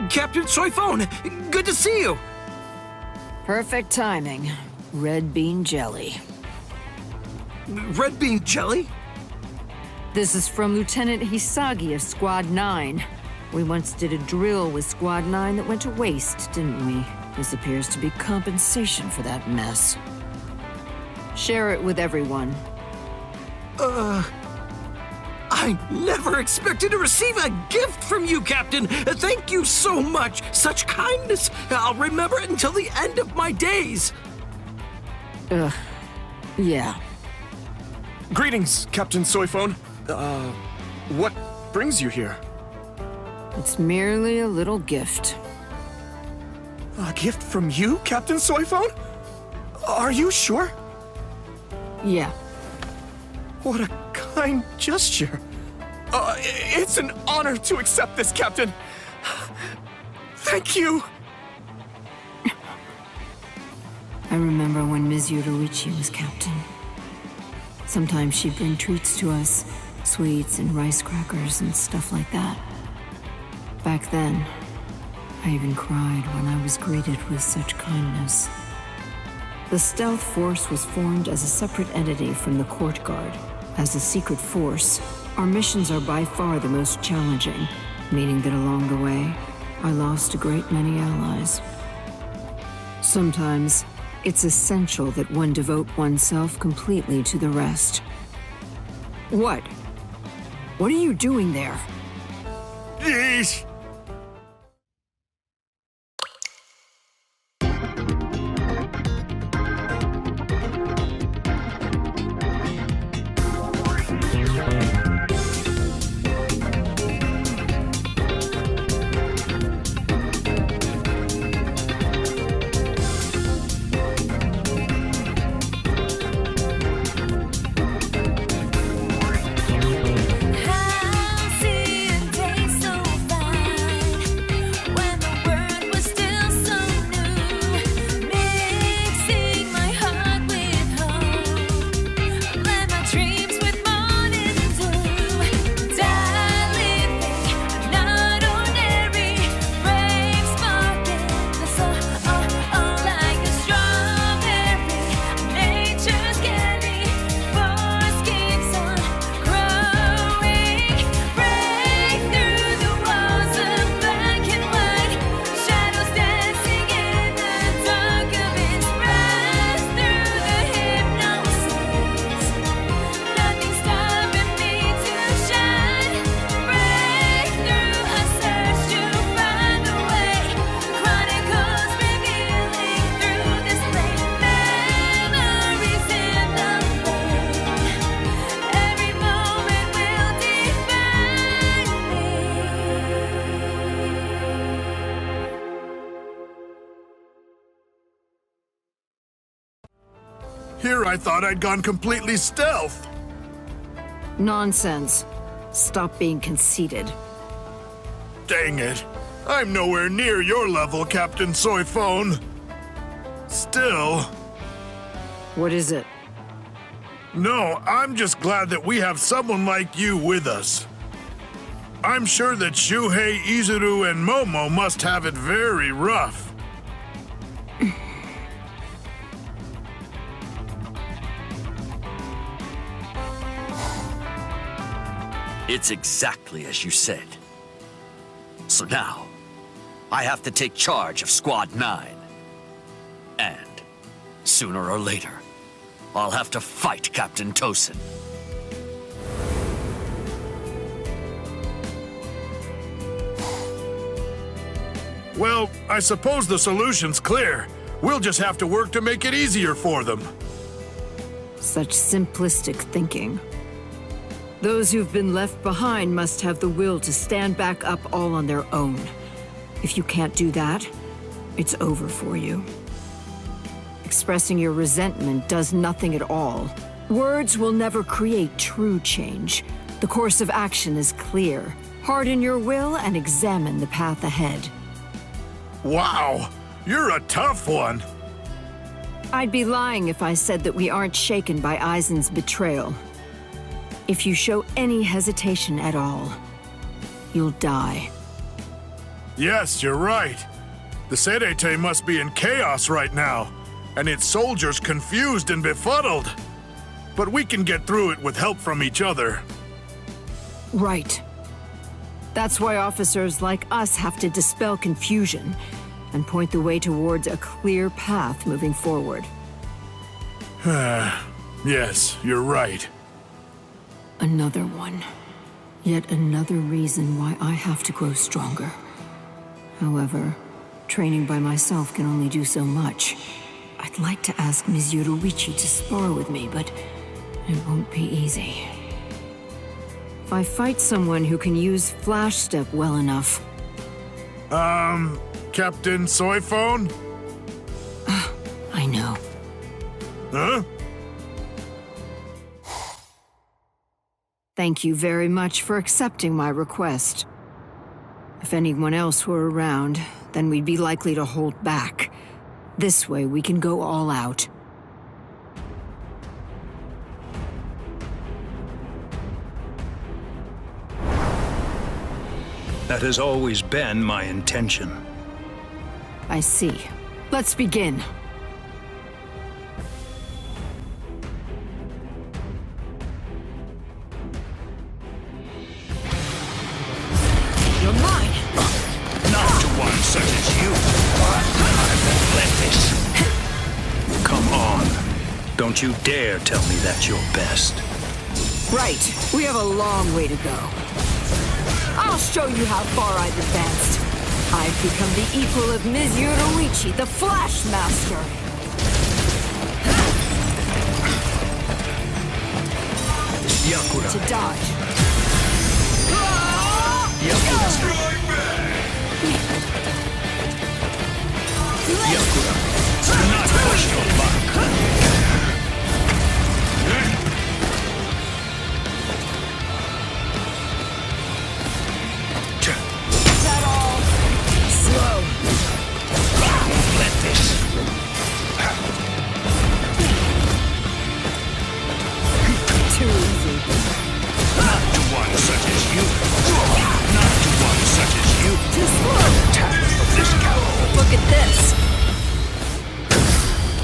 Captain Soyphone, good to see you! Perfect timing. Red bean jelly. Red bean jelly? This is from Lieutenant Hisagi of Squad 9. We once did a drill with Squad 9 that went to waste, didn't we? This appears to be compensation for that mess. Share it with everyone. I never expected to receive a gift from you, Captain! Thank you so much! Such kindness! I'll remember it until the end of my days! Yeah. Greetings, Captain Soyphone. What brings you here? It's merely a little gift. A gift from you, Captain Soyphone? Are you sure? Yeah. What a kind gesture. It's an honor to accept this, Captain. Thank you. I remember when Ms. Yoruichi was captain. Sometimes she'd bring treats to us, sweets and rice crackers and stuff like that. Back then, I even cried when I was greeted with such kindness. The Stealth Force was formed as a separate entity from the Court Guard. As a secret force, our missions are by far the most challenging, meaning that along the way, I lost a great many allies. Sometimes, it's essential that one devote oneself completely to the rest. What? What are you doing there? Yeesh. Here I thought I'd gone completely stealth. Nonsense. Stop being conceited. Dang it. I'm nowhere near your level, Captain Soyphone. Still... What is it? No, I'm just glad that we have someone like you with us. I'm sure that Shuhei, Izuru, and Momo must have it very rough. It's exactly as you said. So now, I have to take charge of Squad 9. And, sooner or later, I'll have to fight Captain Tosin. Well, I suppose the solution's clear. We'll just have to work to make it easier for them. Such simplistic thinking. Those who've been left behind must have the will to stand back up all on their own. If you can't do that, it's over for you. Expressing your resentment does nothing at all. Words will never create true change. The course of action is clear. Harden your will and examine the path ahead. Wow, you're a tough one. I'd be lying if I said that we aren't shaken by Aizen's betrayal. If you show any hesitation at all, you'll die. Yes, you're right. The Serete must be in chaos right now, and its soldiers confused and befuddled. But we can get through it with help from each other. Right. That's why officers like us have to dispel confusion and point the way towards a clear path moving forward. Yes, you're right. Another one. Yet another reason why I have to grow stronger. However, training by myself can only do so much. I'd like to ask Ms. Yoruichi to spar with me, but it won't be easy. If I fight someone who can use Flash Step well enough... Captain Soyphone? I know. Huh? Thank you very much for accepting my request. If anyone else were around, then we'd be likely to hold back. This way we can go all out. That has always been my intention. I see. Let's begin. You're mine! Not to one such as you. I won't let this. Come on. Don't you dare tell me that's your best. Right. We have a long way to go. I'll show you how far I've advanced. I've become the equal of Ms. Yoruichi, the Flash Master. Yakura. To dodge. Yakura. Yakura. Do not push your luck. Is that all? Slow. I won't let this. Too easy. Not to one such as you. Not to one such as you. Too slow. Tap of this caliber. Look at this.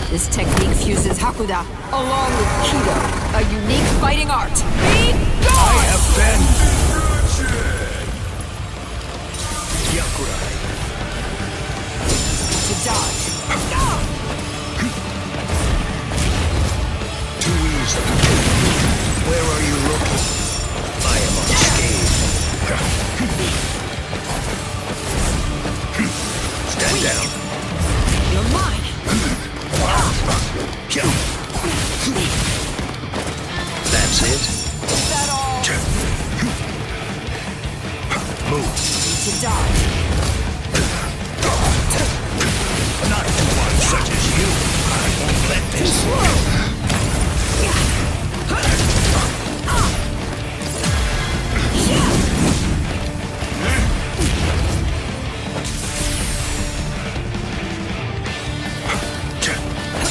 This technique fuses Hakuda along with Kido, a unique fighting art. Be gone! I have been. Yakura. To dodge. Too easy. Where are you looking? I am unscathed. Stand down. You're mine. That's it. Is that all? Move. To dodge. Not to one such as you. I won't let this.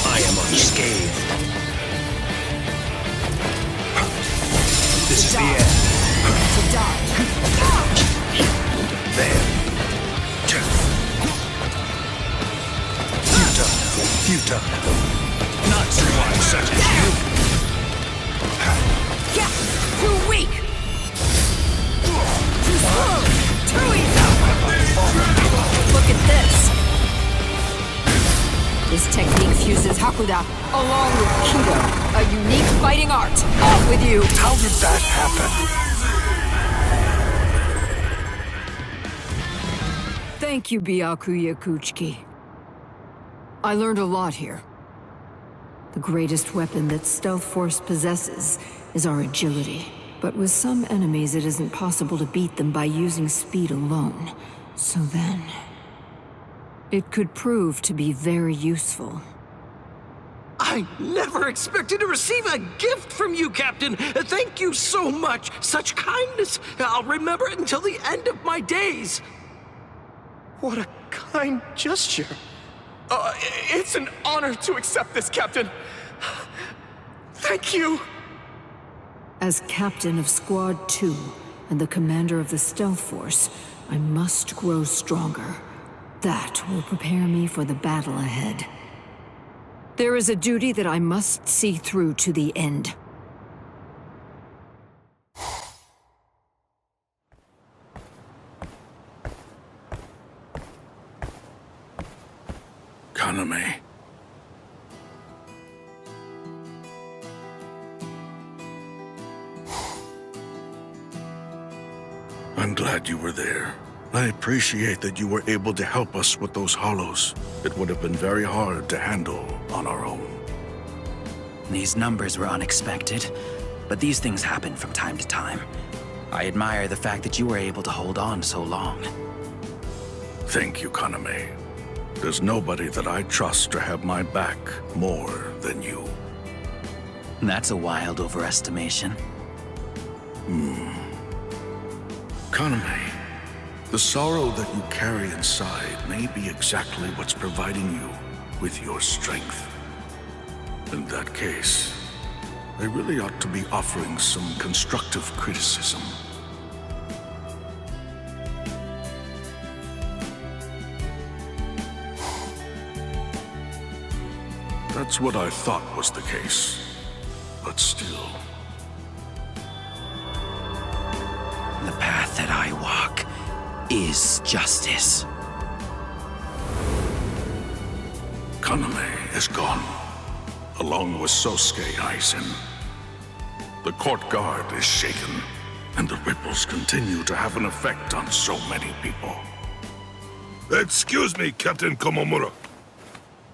I am unscathed. This is the end. To dodge. There. Futile. Not to one such as you. Yeah. Too weak. Too slow. Too easy. Look at this. This technique fuses Hakuda along with Kido, a unique fighting art. Off with you. How did that happen? Thank you, Byakuya Kuchiki. I learned a lot here. The greatest weapon that Stealth Force possesses is our agility. But with some enemies, it isn't possible to beat them by using speed alone. So then... it could prove to be very useful. I never expected to receive a gift from you, Captain. Thank you so much. Such kindness. I'll remember it until the end of my days. What a kind gesture. It's an honor to accept this, Captain. Thank you. As captain of Squad 2 and the commander of the Stealth Force, I must grow stronger. That will prepare me for the battle ahead. There is a duty that I must see through to the end. Kaname. I'm glad you were there. I appreciate that you were able to help us with those hollows. It would have been very hard to handle on our own. These numbers were unexpected, but these things happen from time to time. I admire the fact that you were able to hold on so long. Thank you, Kaname. There's nobody that I trust to have my back more than you. That's a wild overestimation. Kaname, the sorrow that you carry inside may be exactly what's providing you with your strength. In that case, I really ought to be offering some constructive criticism. That's what I thought was the case, but still. The path that I walk is justice. Kaname is gone, along with Sosuke Aizen. The court guard is shaken, and the ripples continue to have an effect on so many people. Excuse me, Captain Komomura.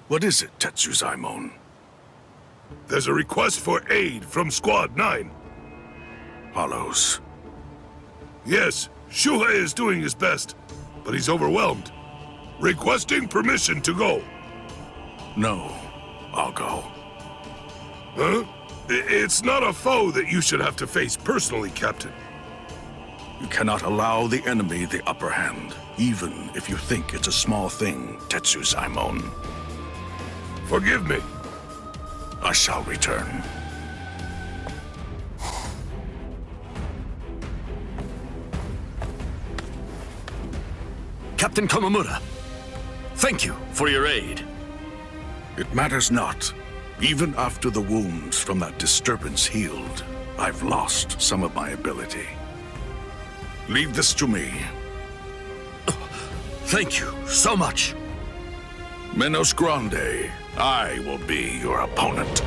What is it, Tetsuzaimon? There's a request for aid from Squad 9. Hollows. Yes, Shuhei is doing his best, but he's overwhelmed. Requesting permission to go. No, I'll go. Huh? It's not a foe that you should have to face personally, Captain. You cannot allow the enemy the upper hand, even if you think it's a small thing, Tetsuzaimon. Forgive me. I shall return. Captain Komomura, thank you for your aid. It matters not. Even after the wounds from that disturbance healed, I've lost some of my ability. Leave this to me. Thank you so much. Menos Grande, I will be your opponent.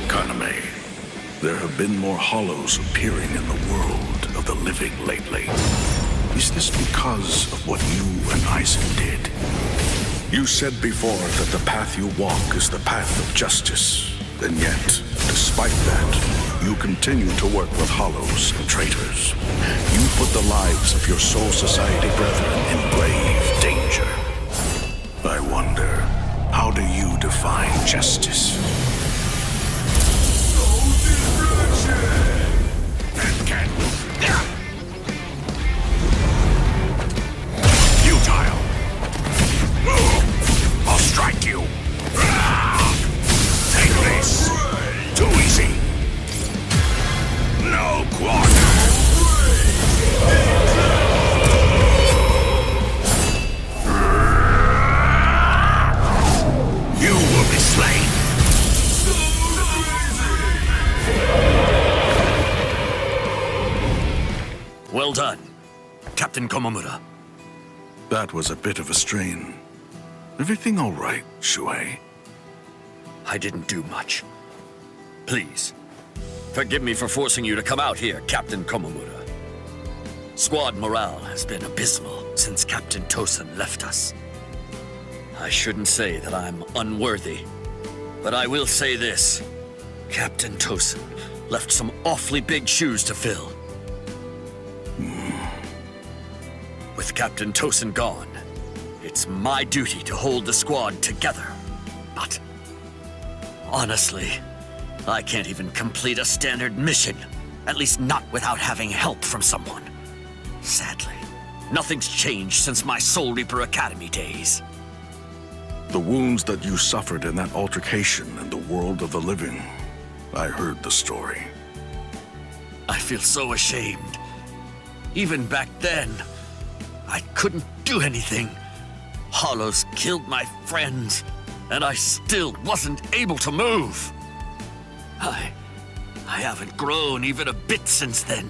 Kaname, there have been more hollows appearing in the world of the living lately. Is this because of what you and Aizen did? You said before that the path you walk is the path of justice. And yet, despite that, you continue to work with hollows and traitors. You put the lives of your Soul Society brethren in grave danger. I wonder, how do you define justice? Futile! I'll strike you! Take this! Too easy! No quarter! You will be slain! Well done, Captain Komomura. That was a bit of a strain. Everything all right, Shuhei? I didn't do much. Please, forgive me for forcing you to come out here, Captain Komomura. Squad morale has been abysmal since Captain Tosen left us. I shouldn't say that I'm unworthy, but I will say this. Captain Tosen left some awfully big shoes to fill. With Captain Tosen gone, it's my duty to hold the squad together. But honestly, I can't even complete a standard mission. At least not without having help from someone. Sadly, Nothing's changed since my Soul Reaper Academy days. The wounds that you suffered in that altercation in the world of the living, I heard the story. I feel so ashamed. Even back then, I couldn't do anything. Hollows killed my friends, and I still wasn't able to move. I haven't grown even a bit since then.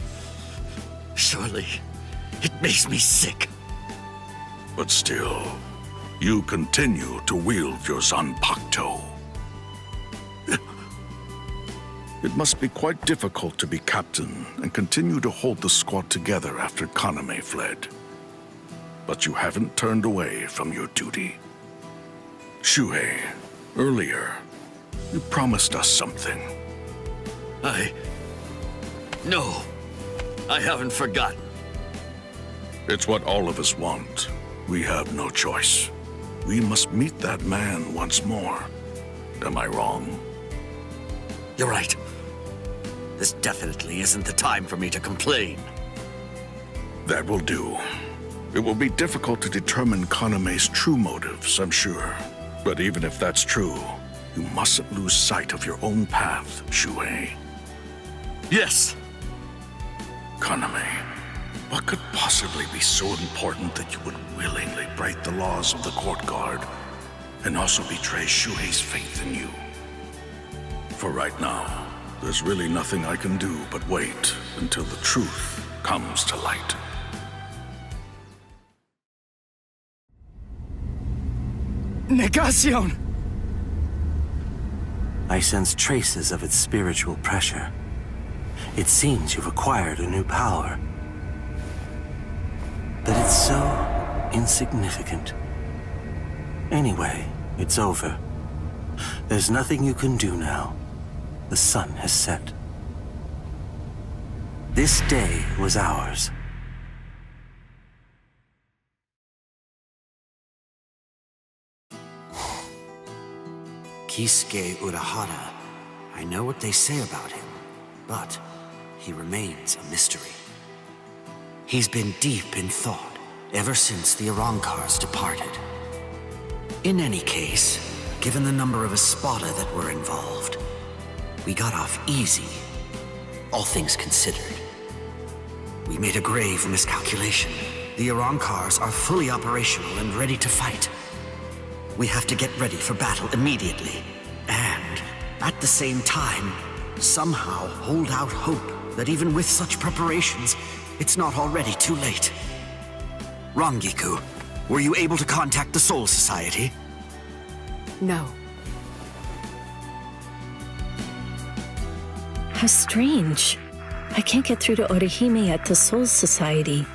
Surely, it makes me sick. But still, you continue to wield your Zanpakuto. It must be quite difficult to be captain and continue to hold the squad together after Kaname fled. But you haven't turned away from your duty. Shuhei, earlier, you promised us something. No, I haven't forgotten. It's what all of us want. We have no choice. We must meet that man once more. Am I wrong? You're right. This definitely isn't the time for me to complain. That will do. It will be difficult to determine Kaname's true motives, I'm sure. But even if that's true, you mustn't lose sight of your own path, Shuhei. Yes. Kaname, what could possibly be so important that you would willingly break the laws of the court guard and also betray Shuhei's faith in you? For right now, there's really nothing I can do but wait until the truth comes to light. Negacion! I sense traces of its spiritual pressure. It seems you've acquired a new power. But it's so insignificant. Anyway, it's over. There's nothing you can do now. The sun has set. This day was ours. Kisuke Urahara. I know what they say about him, but he remains a mystery. He's been deep in thought ever since the Arankars departed. In any case, given the number of Espada that were involved, we got off easy, all things considered. We made a grave miscalculation. The Arankars are fully operational and ready to fight. We have to get ready for battle immediately, and at the same time, somehow hold out hope that even with such preparations, it's not already too late. Rangiku, were you able to contact the Soul Society? No. How strange. I can't get through to Orihime at the Soul Society.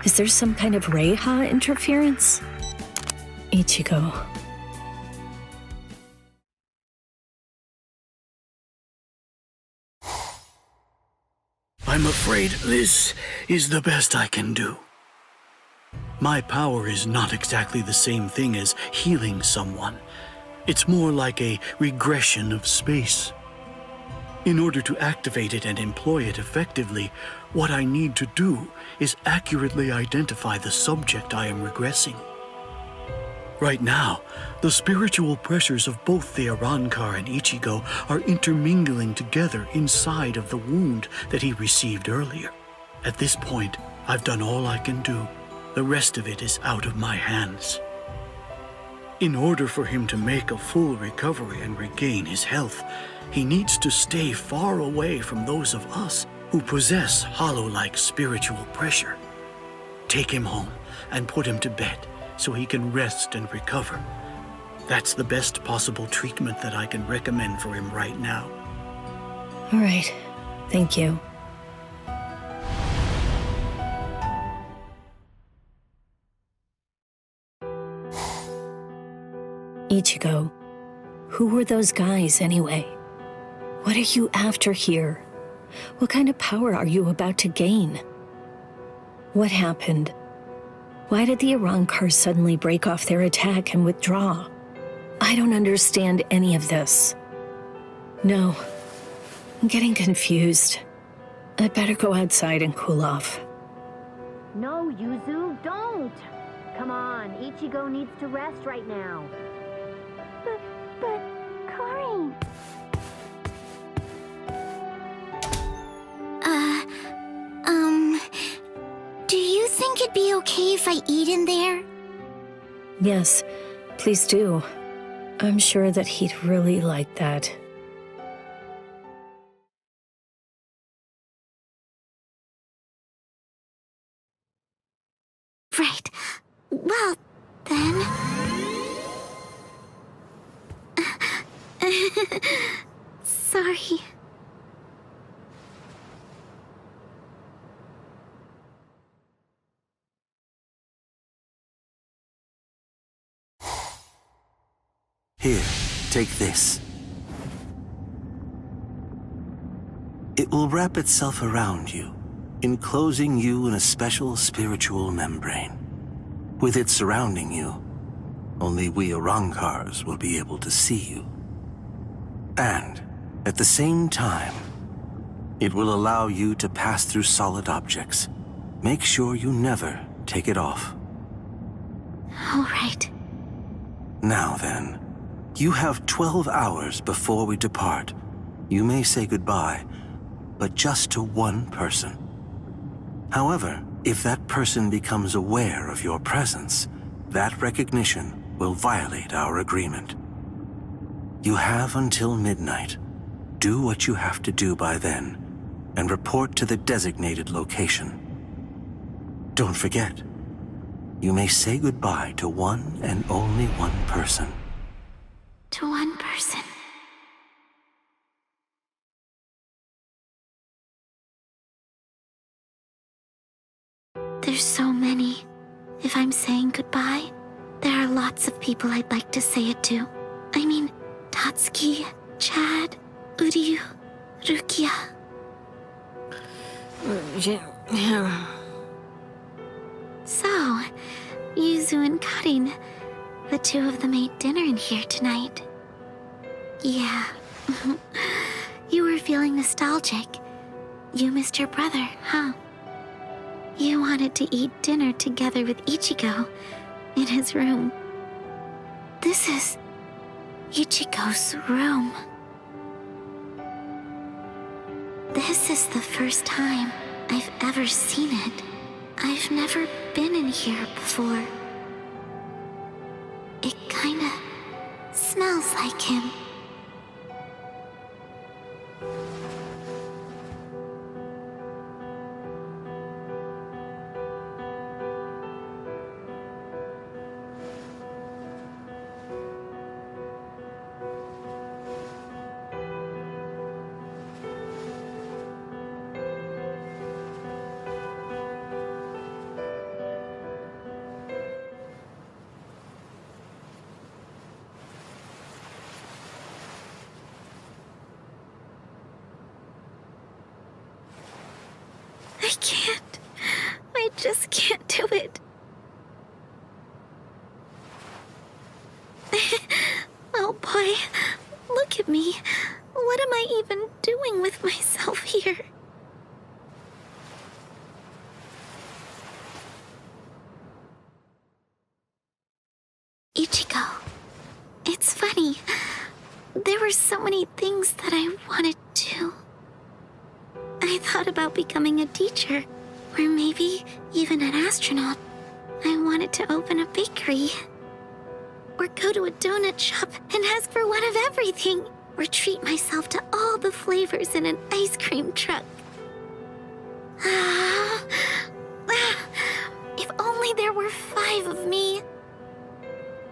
Is there some kind of Reiha interference? Ichigo. I'm afraid this is the best I can do. My power is not exactly the same thing as healing someone. It's more like a regression of space. In order to activate it and employ it effectively, what I need to do is accurately identify the subject I am regressing. Right now, the spiritual pressures of both the Arankar and Ichigo are intermingling together inside of the wound that he received earlier. At this point, I've done all I can do. The rest of it is out of my hands. In order for him to make a full recovery and regain his health, he needs to stay far away from those of us who possess hollow-like spiritual pressure. Take him home and put him to bed so he can rest and recover. That's the best possible treatment that I can recommend for him right now. All right. Thank you. Ichigo, who were those guys anyway? What are you after here? What kind of power are you about to gain? What happened? Why did the Arankars suddenly break off their attack and withdraw? I don't understand any of this. No, I'm getting confused. I'd better go outside and cool off. No, Yuzu, don't! Come on, Ichigo needs to rest right now. But, Karin... Do you think it'd be okay if I eat in there? Yes, please do. I'm sure that he'd really like that. Right. Well, then... Sorry. Here, take this. It will wrap itself around you, enclosing you in a special spiritual membrane. With it surrounding you, only we Arrancars will be able to see you. And, at the same time, it will allow you to pass through solid objects. Make sure you never take it off. All right. Now then, you have 12 hours before we depart. You may say goodbye, but just to one person. However, if that person becomes aware of your presence, that recognition will violate our agreement. You have until midnight. Do what you have to do by then, and report to the designated location. Don't forget, you may say goodbye to one and only one person. To one person. There's so many. If I'm saying goodbye, there are lots of people I'd like to say it to. I mean, Tatsuki, Chad, Uryu, Rukia. So, Yuzu and Karin, the two of them ate dinner in here tonight. Yeah. You were feeling nostalgic. You missed your brother, huh? You wanted to eat dinner together with Ichigo in his room. This is Ichigo's room. This is the first time I've ever seen it. I've never been in here before. It kinda smells like him. I can't. I just can't do it. Oh boy, look at me. What am I even doing with myself here? Ichigo. It's funny. There were so many things that I wanted to. I thought about becoming a teacher, or maybe even an astronaut. I wanted to open a bakery, or go to a donut shop and ask for one of everything, or treat myself to all the flavors in an ice cream truck. If only there were 5 of me.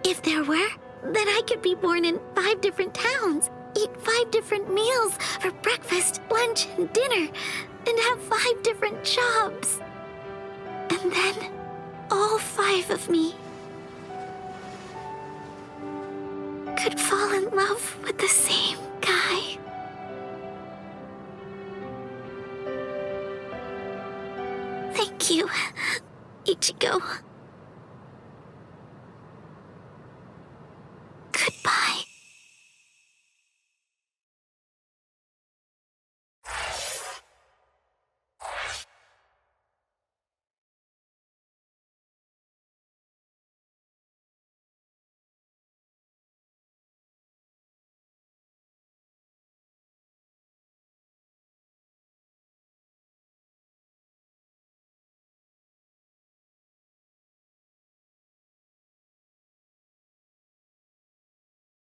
If there were, then I could be born in 5 different towns, eat 5 different meals for breakfast, lunch, and dinner, and have 5 different jobs. And then, all 5 of me could fall in love with the same guy. Thank you, Ichigo.